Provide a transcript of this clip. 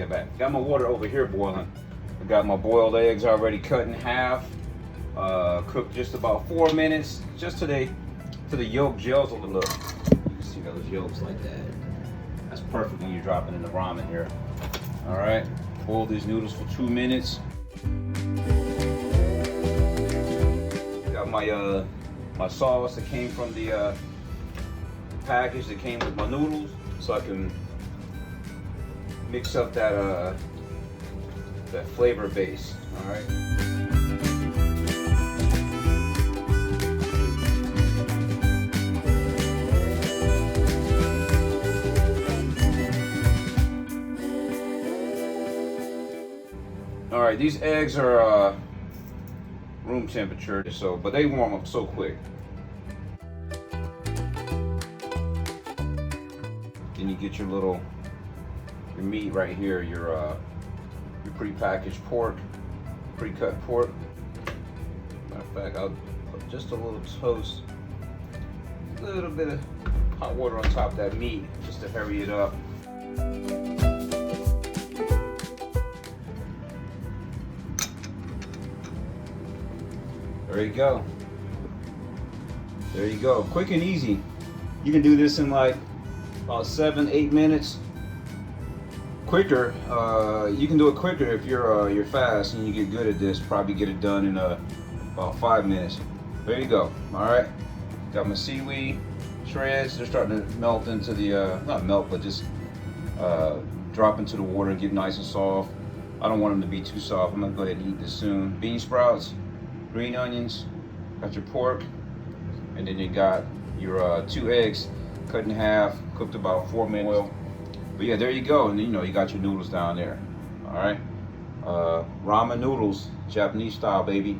get back. Got my water over here boiling. I got my boiled eggs already cut in half. Cooked just about 4 minutes, just to the yolk gels over. Look, you can see those yolks like that. That's perfect when you're dropping in the ramen here. All right, boil these noodles for 2 minutes. Got my sauce that came from the package that came with my noodles, so I can mix up that flavor base. All right. All right, these eggs are room temperature, but they warm up so quick. Then you get your meat right here, your pre-packaged pork, pre-cut pork. Matter of fact, I'll put just a little toast, a little bit of hot water on top of that meat just to hurry it up. There you go. There you go. Quick and easy. You can do this in like about 7-8 minutes. Quicker. You can do it quicker if you're fast and you get good at this. Probably get it done in about 5 minutes. There you go. All right. Got my seaweed shreds. They're starting to melt into the not melt, but just drop into the water and get nice and soft. I don't want them to be too soft. I'm gonna go ahead and eat this soon. Bean sprouts. Green onions, got your pork, and then you got your 2 eggs cut in half, cooked about 4 minutes. But yeah, there you go, and you got your noodles down there. All right, ramen noodles, Japanese style, baby.